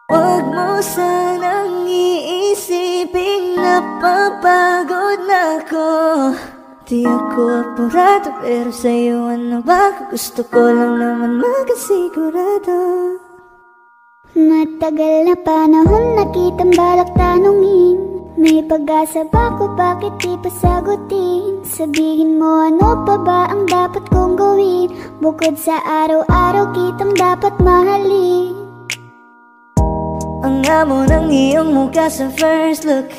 Huwag mo sanang iisiping napapagod na ako. Di ako apurado, pero sa'yo ano ba? Gusto ko lang naman makasigurado. Matagal na panahon na kitang balak tanungin. May pag-asa ba ko, bakit di pa sagutin? Sabihin mo ano pa ba ang dapat kong gawin? Bukod sa araw-araw kitang dapat mahalin. Ang amo ng iyong mukha sa first look,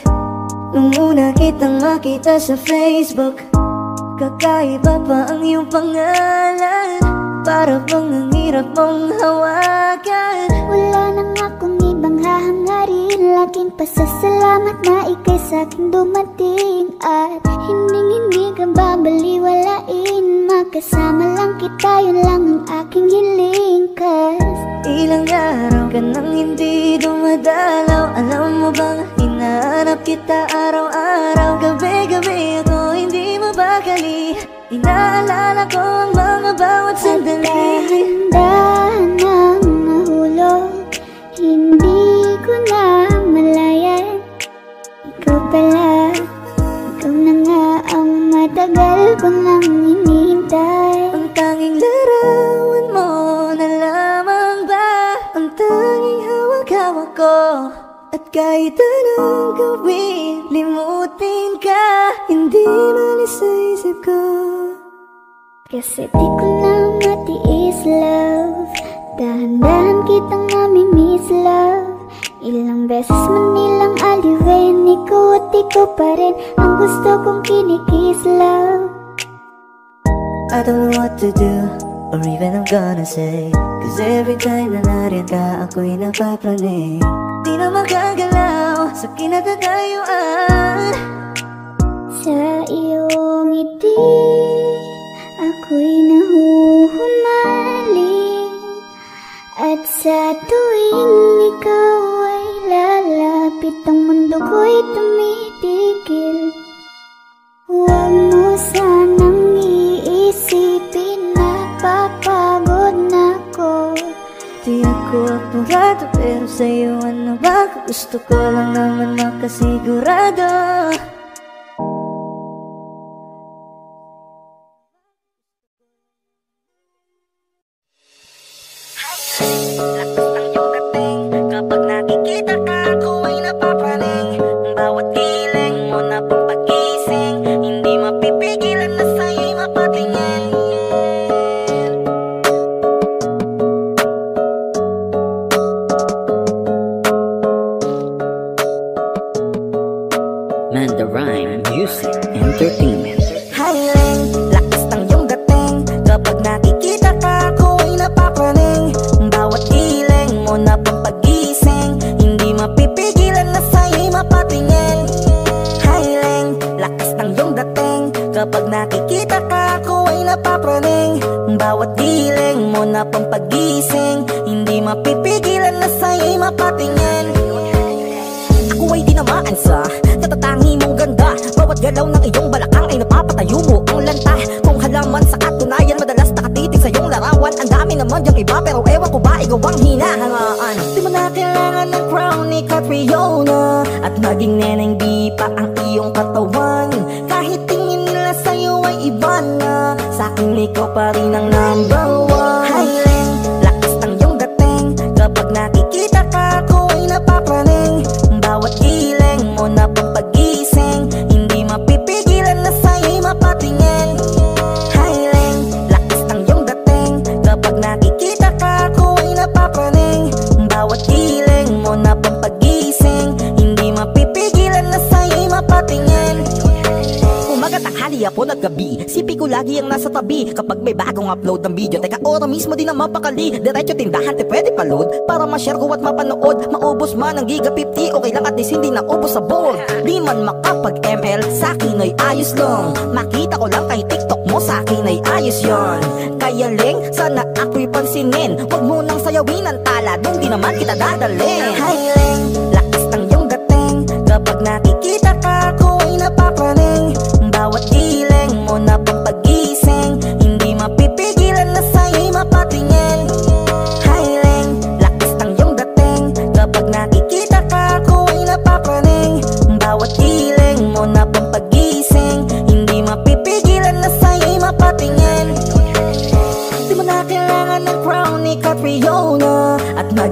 nung una kitang makita sa Facebook. Kakaiba pa ang iyong pangalan, para bang ang hirap mong hawakan. Wala nang akong ibang hahangarin, laking pasasalamat na ika'y sa'king dumating. At hindi ka babaliwalain, makasama lang kita, yun lang ang aking hiling. Cause ilang araw ka nang hindi dumadalaw. Alam mo bang hinahanap kita araw-araw? Gabi-gabi ako hindi mabakali, inaalala ko ang mga bawat sandali. Dahan-dahan nang nahulog, hindi ko na malayan. Ikaw pala, ikaw na nga ang matagal ko nang hinihintay. Ang tanging larawan mo na lamang ba ang tanging hawak-hawak ko? At kahit anong gawin, limutin ka, hindi malis sa isip ko. Kasi di ko na matiis, love. Dahan-dahan kitang nami-miss, love. Ilang beses man nilang aliwin, ikaw at ikaw pa rin ang gusto kong kinikis, love. I don't know what to do, or even I'm gonna say, cause every time na nariyan ka, ako'y napapraning. Di na makagalaw sa kinatatayuan. Sa iyong ngiti, ako'y nahuhumaling. At sa tuwing ikaw ay lalapit, ang mundo ko'y tumitigil. Huwag mo sanang iisipin na papagod na ako. Di ako apurado, pero sa'yo ano ba? Gusto ko lang naman makasigurado. Lakas ng iyong dating, kapag nakikita ka, ako ay napapraning. Bawat giling mo na pang pagising, hindi mapipigilan na sa'yo'y mapatingin. Mandarine Music Entertainment. Hiling, lakas ng iyong dating, kapag nakikita ka, ako ay napapraning. Bawat giling mo na pang pagising, hindi mapipigilan na sa'yo'y mapatingin. Hiling, lakas ng iyong dating, kapag nakikita ka, ako ay napapraning. Bawat giling mo na pang pagising, hindi mapipigilan na sa'yo'y mapatingin. Ako ay tinamaan sa katatangi mong ganda. Bawat galaw ng iyong balakang ay napapatayo mo ang lanta. Kung halaman sa katunayan, madalas nakatitig sa iyong larawan. Ang dami naman yung iba, pero ewan ko ba ikaw ang hinahangaan. Di mo na kailangan ng crown ni Catriona, at maging neneng di pa ang iyong katawan. Kahit tingin nila sa'yo ay iba na, sa'kin ikaw pa rin ang number one. Hiling, lakas ng iyong dating, kapag nakikita ka, ako ay napapraning. Bawat giling mo na pang pagising, hindi mapipigilan na sa'yo'y mapatingin. Hiling, lakas ng iyong dating, kapag nakikita ka, ako ay napapraning. Bawat giling mo na pang pagising, hindi mapipigilan na sa'yo'y mapatingin. Umaga, tanghali, hapon at gabi, sipi ko lagi ang nasa tabi. Kapag may bagong upload ng video, teka ora mismo din na mapakali. Diretso tindahan, te pwede pa-load, para ma-share ko at mapanood. Maubos man ang giga 50, okay lang at least hindi na ubos sa board. Di man makapag-ML, sa'kin ay ayos lang. Makita ko lang kay TikTok mo, sa'kin ay ayos yon. Kaya ling, sana ako'y pansinin. Huwag mo nang sayawin ang tala, dun di naman kita dadalhin. Hiling, lakas ng iyong dating, kapag nakikita ka, ako ay napapraning. Bawat giling mo na pang pagising,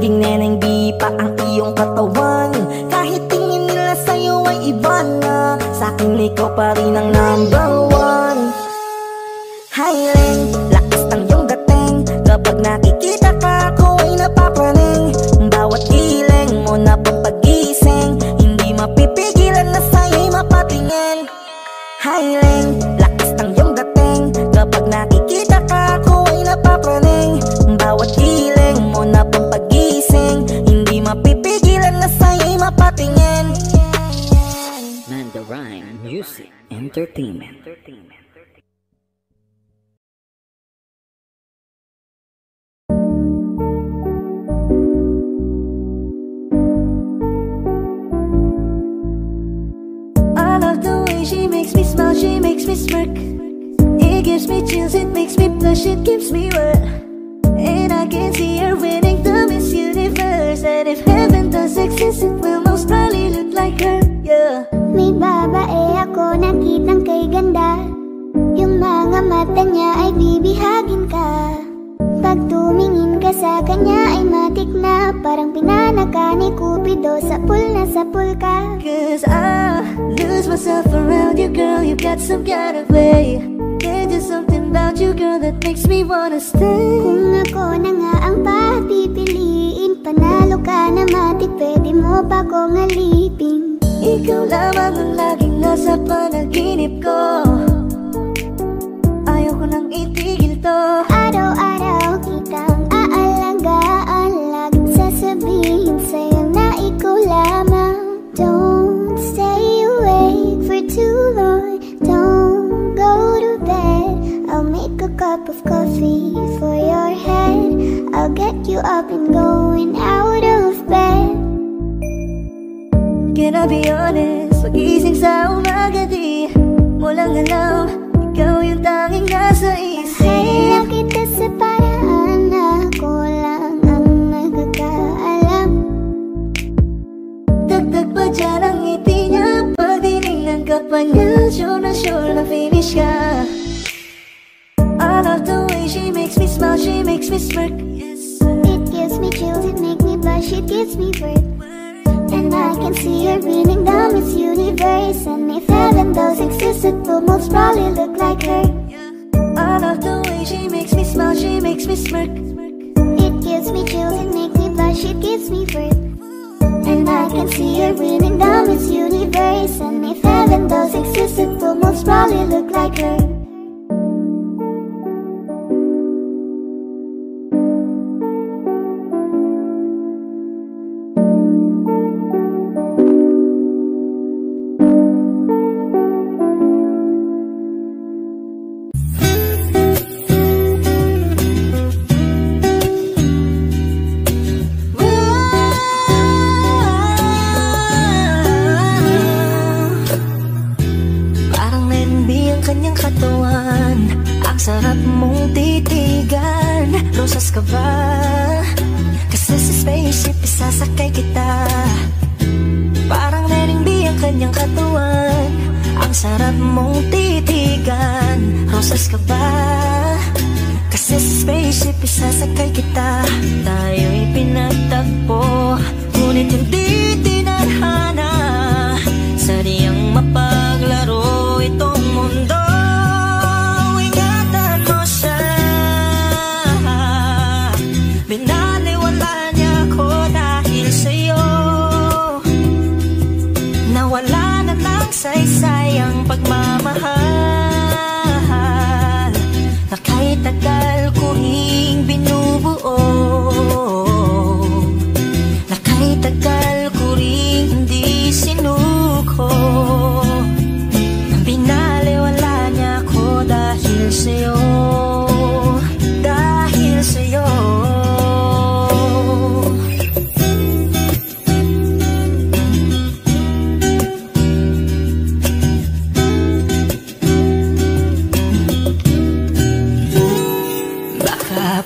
Maging neneng di pa ang iyong katawan. Kahit tingin nila sa'yo ay iba na, sa'kin ikaw pa rin ang number one. Highland, lakas ng iyong dating. Kapag nakikita ka, ako ay napapraning. Bawat giling mo na pampagising, hindi mapipigilan na sa'yo'y mapatingin. Highland, lakas ng iyong dating. Kapag nakikita ka, ako ay napapraning. Bawat giling mo na pampagising, hindi mapipigilan na sa'yo'y mapatingin. Manda Rhyme Music Entertainment. I love the way she makes me smile, she makes me smirk. It gives me chills, it makes me blush, it gives me wet. And I can see her winning the Miss Universe. And if heaven does exist, it will most probably look like her, yeah. May babae ako nakitang kay ganda. Yung mga mata niya ay bibihagin ka. Pag tumingin ka sa kanya ay matik na, parang pinanaka ni Cupido, sapul na sapul ka. Cause I lose myself around you, girl, you got some kind of way. There's just something about you, girl, that makes me wanna stay. Kung ako na nga ang papipiliin, panalo ka na matik, pwede mo pa kong alipin. Ikaw lamang ang laging nasa panaginip ko. Ayoko nang itigil to. Araw-araw kitang aalagaan, laging sasabihin sa'yo na ikaw lamang. Don't stay awake for too long, don't go to bed. I'll make a cup of coffee for your head. I'll get you up and going out of bed. Can I be honest? Pagising sa umaga di mo lang alam, ikaw yung tanging nasa isip. Kaya kita sa paraan na ako lang ang nagkakaalam. Dagdag pa dyan ang ngiti niya, pag dinignan ka pa niya, sure na finish ka. I love the way she makes me smile, she makes me smirk. It gives me chills, it makes me blush, it gives me birth. And I can see her winning the Miss Universe. And if heaven does exist, it will most probably look like her. I love the way she makes me smile, she makes me smirk. It gives me chills, it makes me blush, it gives me birth. And I can see her winning the Miss Universe. And if heaven does exist, it will most probably look like her. Sarap mong titigan, rosas ka ba? Kasi sa spaceship isasakay kita. Parang Lening B ang kanyang katawan. Ang sarap mong titigan, rosas ka ba? Kasi sa spaceship isasakay kita. Tayo'y pinagtagpo, ngunit hindi tinadhana. Sadyang mapaglaro itong mundo. Binaliwala niya ako dahil sa'yo. Nawala na ng saysay ang pagmamahal na kahit tagal ko ring binubuo, na kahit tagal ko ring hindi sinuko. Binaliwala niya ako dahil sa'yo. Dahil sa'yo.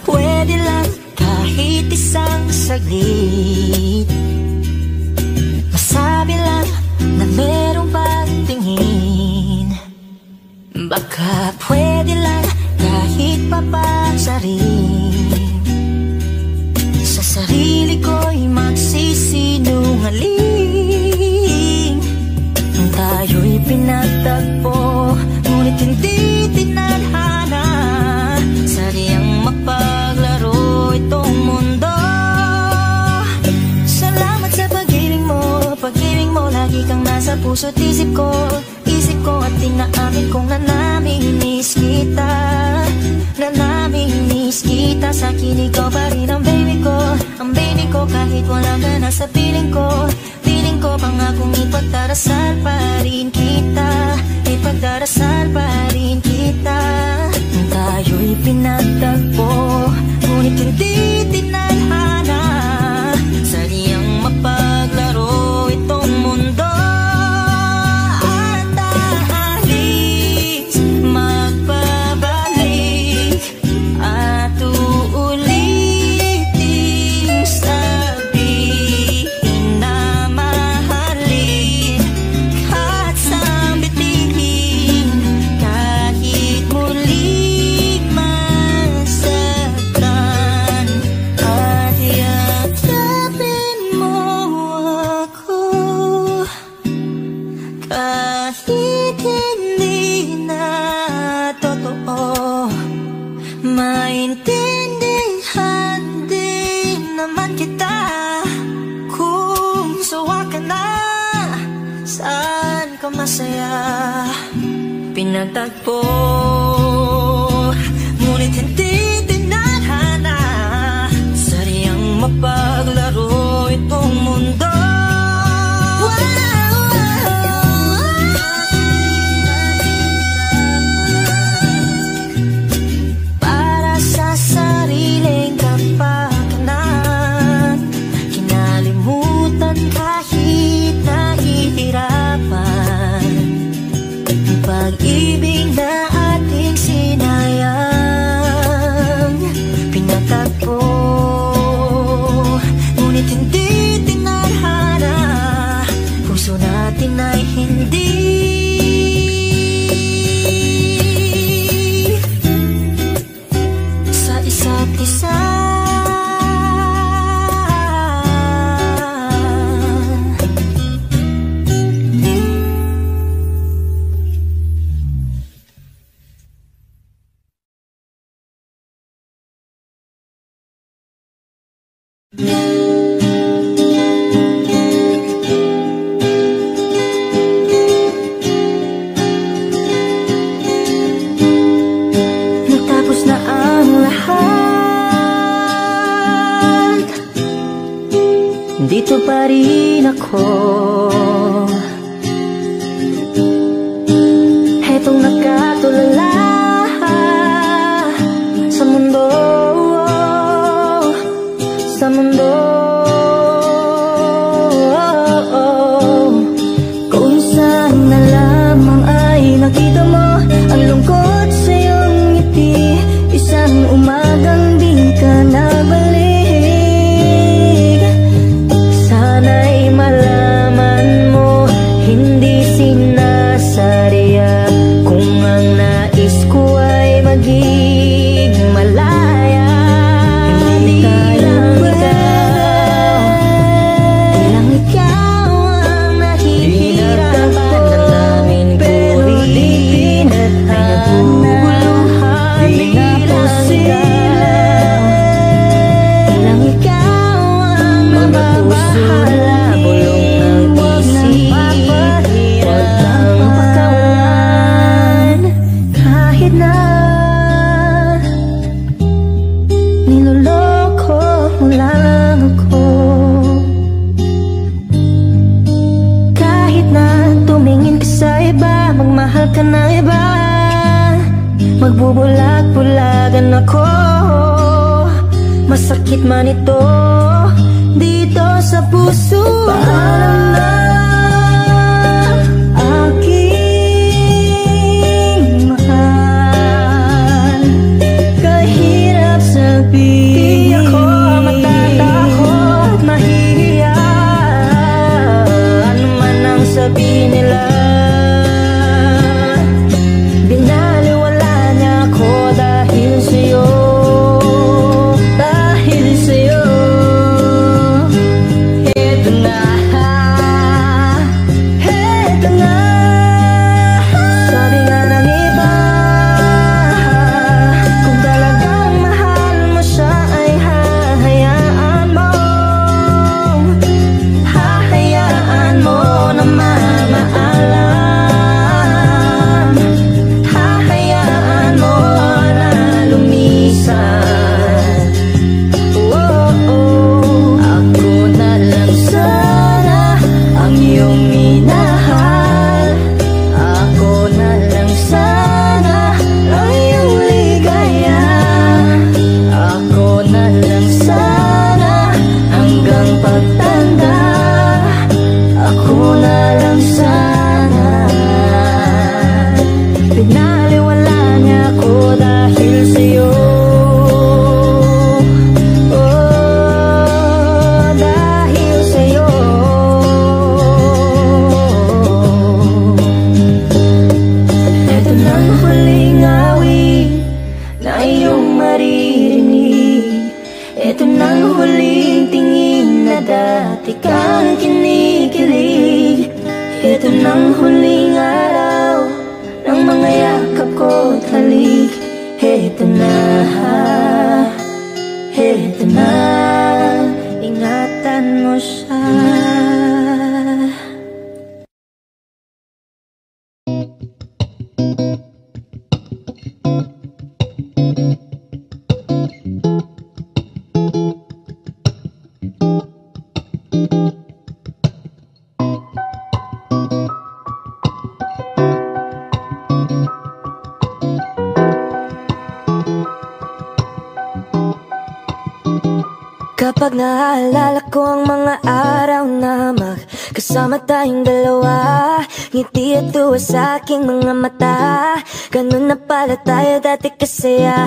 Pwede lang kahit isang saglit, masabi lang na merong pagtingin. Baka pwede lang kahit papasarin sa sarili ko pinagtagpo, ngunit hindi tinadhana. Sadyang mapaglaro itong mundo. Salamat sa pag-ibig mo, lagi kang nasa puso't isip ko. At tinaamin kong nanamimiss kita. Nanamimiss kita. Sa kinig ko pa rin ang baby ko. Ang baby ko kahit wala ka na sa piling ko. Piling ko pangakong ipagdarasal pa rin kita. Ipagdarasal pa rin kita. Tayo'y pinagtagpo, ngunit hindi tinadhana. Sadyang mapaglaro itong mundo. Masaya pinagtagpo, ngunit hindi tinadhana. Sadyang mapaglaro itong mundo. Para sa sariling kapakanan, kinalimutan kahit nahihirapan. Pag-ibig na ating sinayang, pinagtagpo, ngunit hindi tinadhana. Puso natin ay hindi sa isa't isa. Natapos na ang lahat, dito pa rin ako. Hetong nakatulala sa mundo, sa mundo. Kung saan na lamang ay nakita mo ang lungkot sa iyong ngiti. Isang umagang di ka nabalik. Sana'y malaman mo, hindi sinasadya. Kung ang nais ko ay maging malaya, hindi lang ikaw ang nahihirapan. Pero di pinadhana, di lang ikaw ang mababahala. Bulong ng isip, huwag kang mapakawalan. Kahit na niloloko mo lang ako, kahit na tumingin ka sa iba, magmahal ka ng iba, magbubulag-bulagan ako. Masakit man ito dito sa puso. Paalam na aking mahal, kahirap sabihin. Di ako matatakot, mahihiya. Ano man ang sabihin nila, binaliwala niya ako dahil sa'yo. Dahil sa'yo, eto na. huling tingin na dati kang kinikilig. Ito ng huling araw ng mga yakap ko't halik. Ito na, ito na, ingatan mo siya. Kapag naaalala ko ang mga araw na magkasama tayong dalawa, ngiti at tuwa sa aking mga mata. Ganun na pala tayo dati kasaya.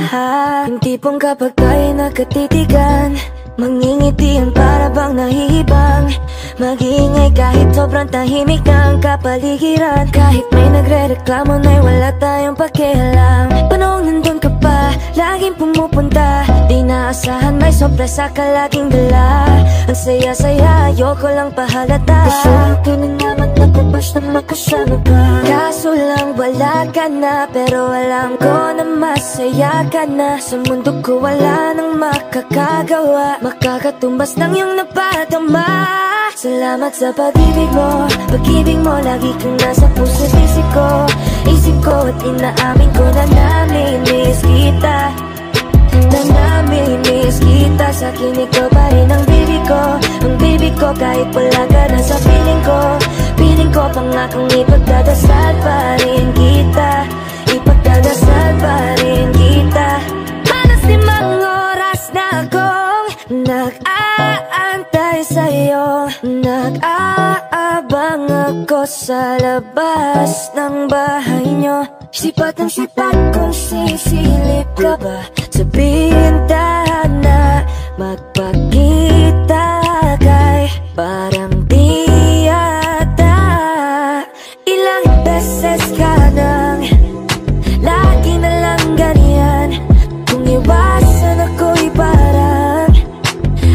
Yung tipong kapag tayo nakatitigan, mangingitian para bang nahihibang. Mag-iingay kahit sobrang tahimik na ang kapaligiran. Kahit may nagre-reklamo na'y wala tayong pakialam. Panong nandun ka pa, laging pumupunta. Di naasahan may sorpresa ka laging dala. Ang saya-saya, ayoko lang pahalata. Gusto ko na naman napapas na makasama ka. Kaso lang wala ka na, pero alam ko na masaya ka na. Sa mundo ko wala nang makakagawa, makakatumbas ng iyong napadama. Salamat sa pag-ibig mo, pag-ibig mo lagi kang nasa puso't isip ko. Isip ko at inaamin ko na namimiss kita. Na namimiss kita. Sa akin ikaw pa rin ang baby ko. Ang baby ko kahit wala ka na sa piling ko. Piling ko pangakong ipagdadasal pa rin kita. Ipagdadasal pa rin kita. Halos 5 oras na akong nag-aantay sa'yo. Nag-aabang ako sa labas ng bahay nyo. Sipat ang sipat kung sisilip ka ba sa bintana. Magpakita kay parang di yata. Ilang beses ka nang lagi na lang ganyan. Kung iwasan ako'y parang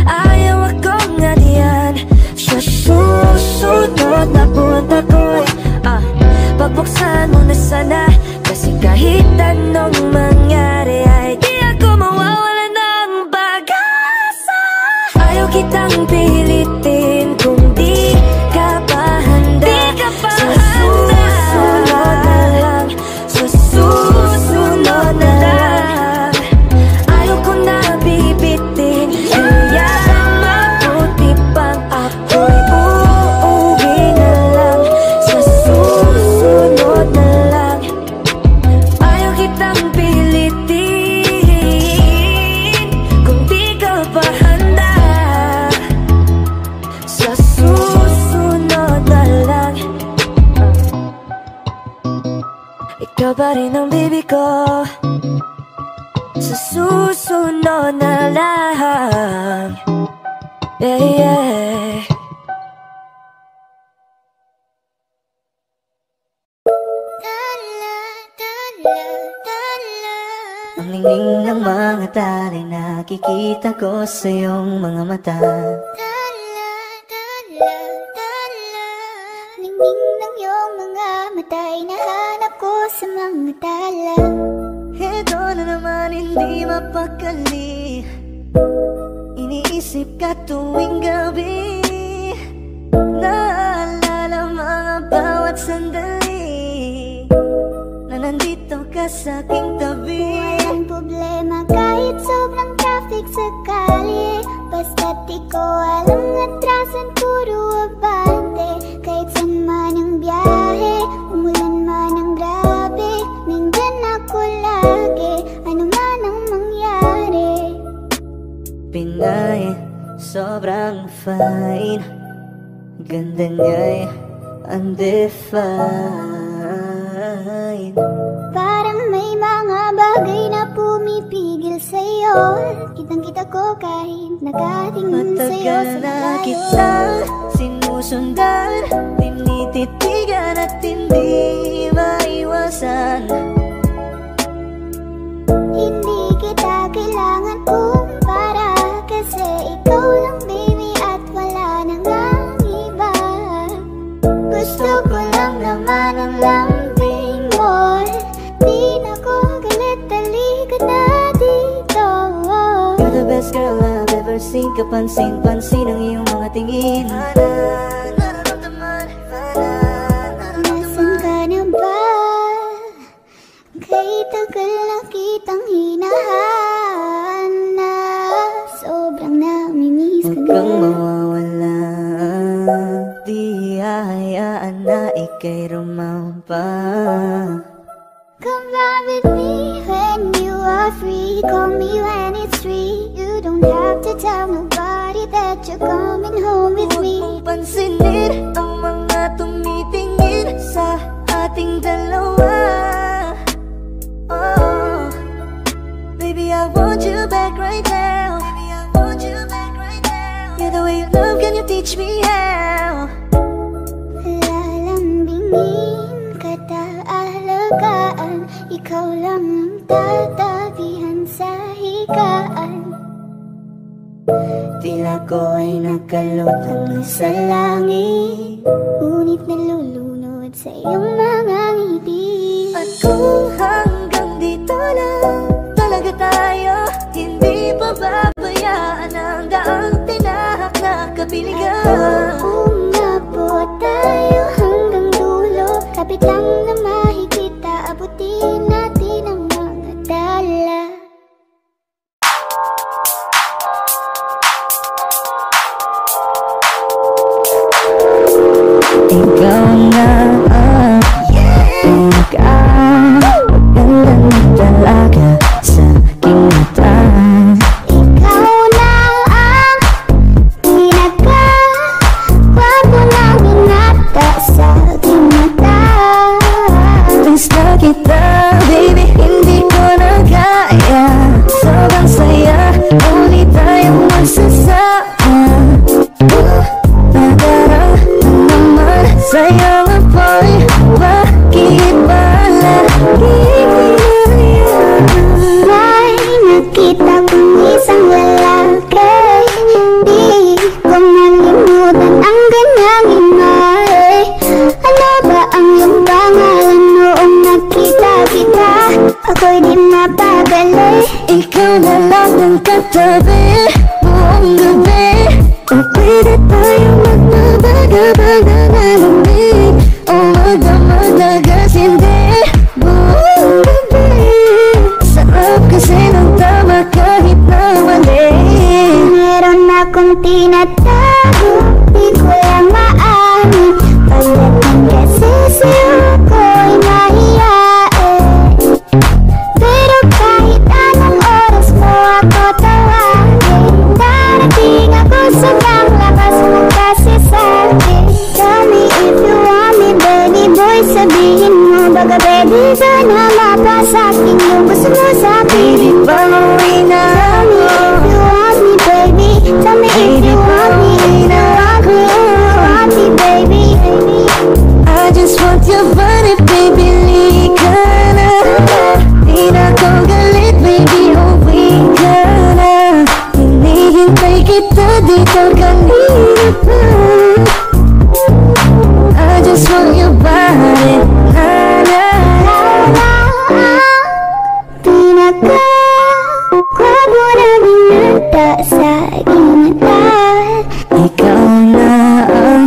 ayaw akong nga diyan. Sa susunod na buwan ako'y pagbuksan mo na sana. Kasi kahit anong mangyari ay di ako mawawala ng pag-asa. Ayaw kitang pilitin kung di ka pa handa. Sa susunod na lang, sa susunod na lang. Ayaw ko na bibitin, kaya mabuti pang ako'y uuwi na lang. Sa susunod na lang, ayaw kitang pilitin kung di ka pa handa. Sa susunod na lang, ikaw pa rin ang baby ko. Sa susunod na lang, yeah, yeah. Ang ningning ng mga tali nakikita ko sa iyong mga mata. Ningning ng iyong mga mata ay nahanap ko sa mga tala. Ito na naman hindi mapakali. Iniisip ka tuwing gabi. Naalala mga bawat sandali na nandito ka sa aking tabi. Walang problema kahit sobrang traffic sa kali. Basta't ikaw alam atrasan puro abante. Kahit saan man ang biyahe, umulan man ang grabe, nandyan ako lagi, ano man ang mangyari. Pinay, sobrang fine. Ganda niya'y undefined. Parang may mga bagay na pumipigil sa'yo. Kitang-kita ko kahit nakatingin sa'yo sa Matagal na malayo. kitang sinusundan, tinititigan at hindi maiwasan. Hindi kita kailangan kumpara, kasi ikaw Pansin ka, pansin ang iyong mga tingin. Nasaan ka na ba? Kay tagal na kitang hinahanap. Sobrang namimiss ka Huwag na. kang mawawala, di hahayaan na ika'y rumampa. Come ride with me when you are free. Call me when it's free. You don't have to tell nobody that you're coming home with me. Huwag mong pansinin ang mga tumitingin sa ating dalawa. Oh, baby, I want you back right now. Baby, I want you back right now. Yeah, the way you love, can you teach me how? Lalambingin kita alagaan. Ikaw lang ang tatabihan sa higaan. Tila ko ay nakalutang na sa langit, Ngunit nalulunod sa iyong mga ngiti. at kung hanggang dito lang talaga tayo, hindi pa babayaan ang daang tinahak na kapiligan. Kung nabuo tayo hanggang dulo, kapit lang na mahigita, abutin natin ang mga dala. Ikaw na ang pinaka-maganda na talaga sa aking mata. Ikaw na ang pinaka-gwapo na binata sa aking mata. Miss na kita, baby, hindi ko na kaya. Sobrang saya, ulit tayong magsasama. Nadarama naman sa'yo apoy, bakit ba lagi May nakita kong isang lalaki, di ko malimutan ang kanyang ingay. Ano ba ang iyong pangalan noong nakita kita? Ako'y di mapagali. ikaw na lang ang katabi buong gabi. O pwede tayo magmabaga-baga na lamig, o magdamag-dagas hindi buong gabi. Sarap kasi ng tama kahit na mali. Meron akong tinatago, di ko lang maamin. Pagdating kasi sa'yo ko'y mahiyain. Pero kahit anong oras mo ako tawagin, darating ako sa panglakas mo kasi sa'kin. Tell me if you want me, baby boy, sabihin mo. Baga baby, sana mapasakin yung gusto mo sa'kin. Baby, panguwi na ako. If you want me, baby, tell me if you want me, if you want me, baby. I just want your body, baby, lika na. Di na ko galit, baby, uwi ka na. Hinihintay kita dito kanina pa. I just want your body, na na. Pinaka-gwapo na binata sa aking mata. Ikaw na ang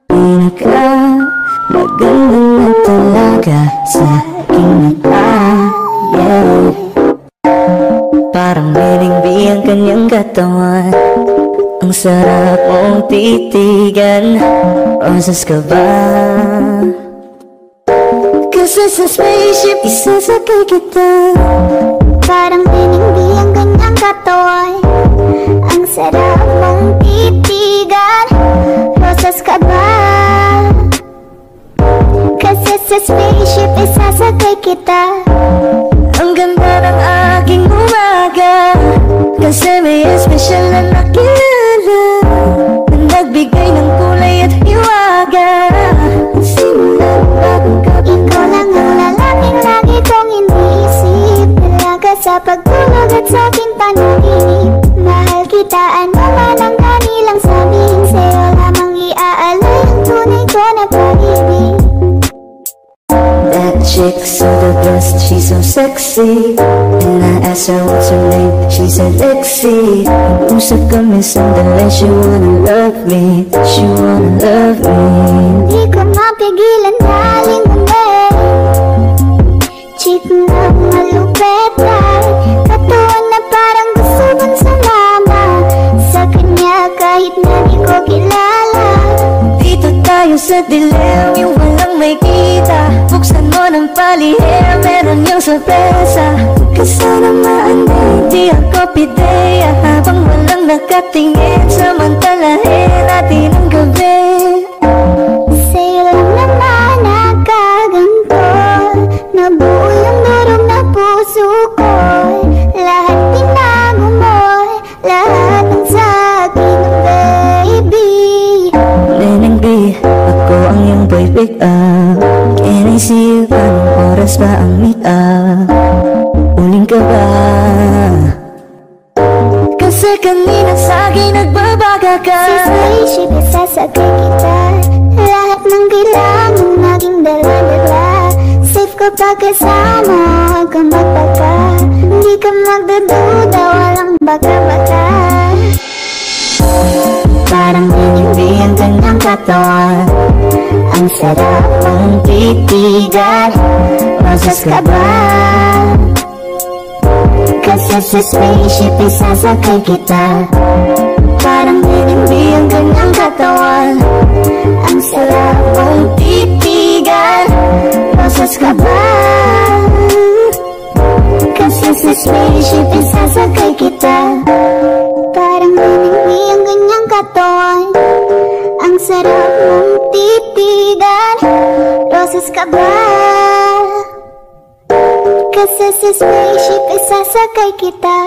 pinaka-maganda na talaga sa aking mata. Yeah. Parang biling-bi ang kanyang katawan, ang sarap mong titigan. Roses ka ba? Kasi sa spaceship isasakay kita. Parang bining-bi ang kanyang katawan, ang sarap mong titigan. Rosas ka ba? Kasi sa spaceship isasakay kita. Ang ganda ng aking umaga, kasi may espesyal na nakilala na nagbigay ng kulay at hiwaga. Simulan bagong gabi, Ikaw lang ang lalaking lagi kong iniisip. Talaga sa pagtulog at sa aking panaginip. Mahal kita, ano man ang kanilang sabihin. Sa'yo lamang iaalay ang tunay ko na pag-ibig. that chicks are the best, she's so sexy. And I asked her what's her name, she said Lexi. Nag-usap kami sandali, she wanna love me, she wanna love me. Di ko mapigilan haling chick na malupetan, katawan na parang gusto kong sumama sa kanya kahit na di ko kilala. Dito tayo sa dilim, yung walang may kita. Buksan mo ng palihim, meron yung sorpresa. Huwag ka sana maanday, di ako pideya. Habang walang nakatingin, samantalahin natin ang gabi. Sa'yo lang naman nakaganto, nabuo yung durog na puso ko. Lahat tinago mo, lahat ng sa'kin, baby. Neneng B, ako ang iyong boy pick up. Can I see you? Anong oras ba ang meet up? Uling ka ba? Kasi kanina sa'kin nagbabaga ka. Sa spaceship isasakay kita, lahat ng kailangan naging dala-dala. Safe ko pag kasama, huwag kang magpaka. Hindi ka magdududa, walang baka-baka. Parang hindi ang kanyang katawan. Ang sarap mong titigan. Roses ka ba? Kasi sa spaceship isasakay kita. Parang hindi ang kanyang katawan. Ang sarap mong titigan. Roses ka ba? Kasi sa spaceship isasakay kita. Parang hindi ang ganyang katawan. Ang sarap mong titigan. Roses ka ba? Kasi sa spaceship isasakay kita.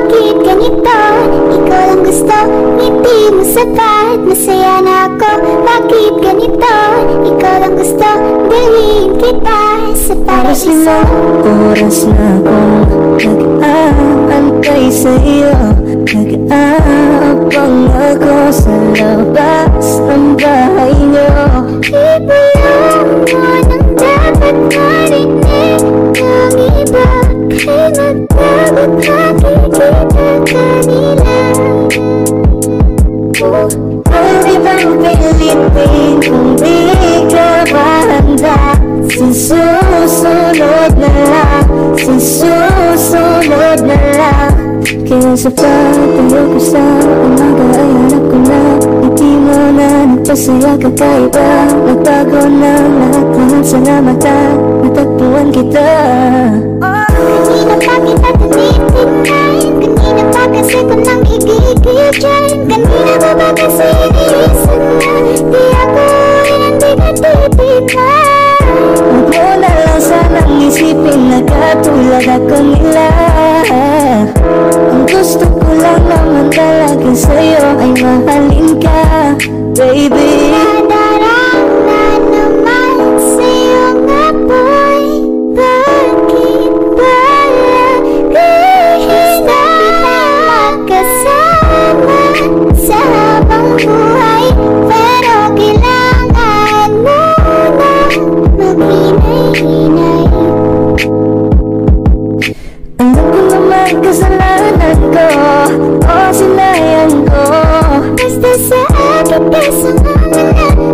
Bakit ganito? Ikaw lang gusto, ngiti mo sapat, masaya na ako. Bakit ganito? Ikaw lang gusto, bilhin kita sa paraiso. Oras na akong nag-aantay sa'yo, nag-aabang ako sa labas ng bahay nyo. Ibulong mo nang dapat marinig ng iba, kay magbagot makikita kanila. Pwede bang pilitin kung di ka mahanda? Sa susunod na lang, sa susunod na lang. Kaya sa pagtayo ko sa umaga ay hanap ko na ngiti mo na nagpasaya kakaiba. Nagbago ng lahat sa mata, natagpuan kita. Kanina pa kita tinitingnan, kanina pa kasi ko nang igigil dyan. Kanina pa ba kasi iniisip na di ako hindi ka titignan. Huwag mo na lang sanang isipin na katulad ako nila. Ang gusto ko lang naman talaga sa'yo ay mahalin ka, baby. Nadarang na naman sa'yo nga boy, bakit ba lagi kita makasama sa habang buhay? Pero kailangan mo nang maghinay-hinay. Alam ko naman kasalanan ko, o sinayan ko. Basta sa akin kasama na,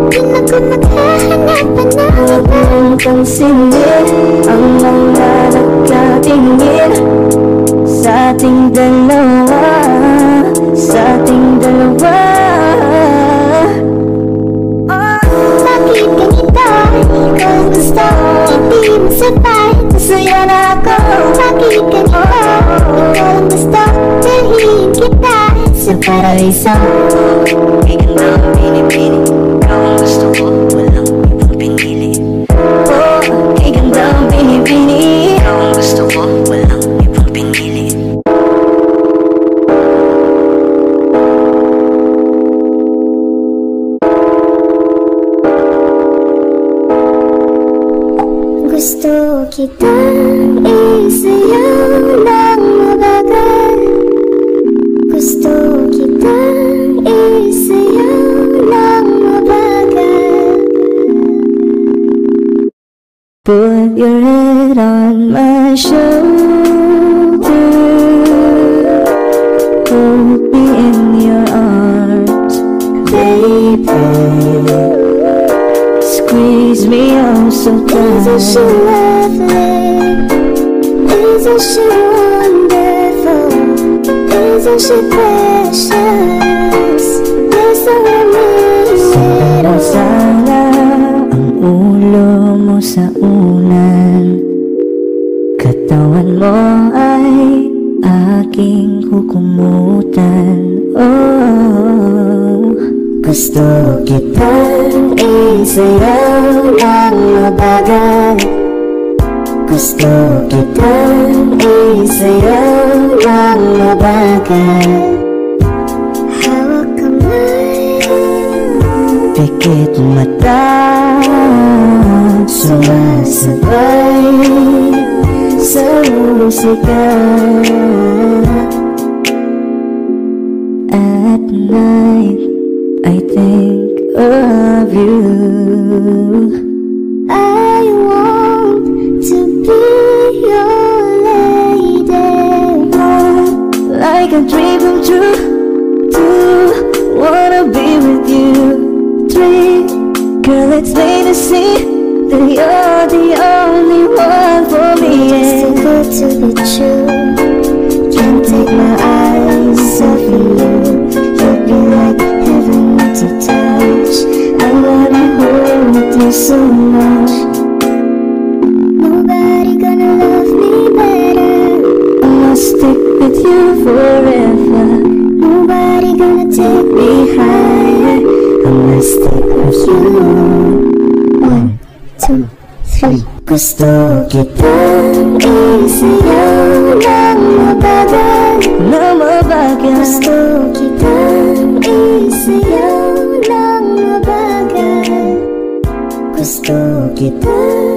di na ko maghahanap pa na Huwag mong pansinin ang mga nagkatingin sa ating dalawa, sa ating dalawa. Bakit ganito? Ikaw ang gusto, hindi mo sapat, masaya na ako. Bakit ganito? Ikaw ang gusto, dalhin kita sa paraiso. Kay ganda ang pinipili, ikaw ang gusto ko, walang ibang pinili. Kay ganda ang binibini, Ikaw ang gusto ko, walang ibang pinili. Gusto kitang isayaw ng mabagal. Gusto kitang isayaw ng mabagal. put your head on my shoulder, hold me in your arms, baby. Squeeze me oh so Isn't she tight. lovely? Isn't she wonderful? Isn't she precious? Yes, I Pero will. sana ang ulo mo sa unan, katawan mo ay aking kukumutan. Oh, gusto kitang isayaw ng mabagal. Gusto kitang isayaw ng mabagal. Hawak kamay, Pikit mata, sumasabay sa musika. At night, I think of you. I want to be your lady. Like a dream come true, wanna be with you. 3, girl, it's plain to see that you're the only one for me. It's too good to be true. Can't take my eyes off of you. You'd be like heaven to touch. I wanna hold you so much. Nobody gonna love me better. I must stick with you forever. Nobody gonna take me higher. I must stick with you. 1, 2, 3. Gusto kitang isayaw ng mabagal, Gusto kitang isayaw ng mabagal, Gusto kitang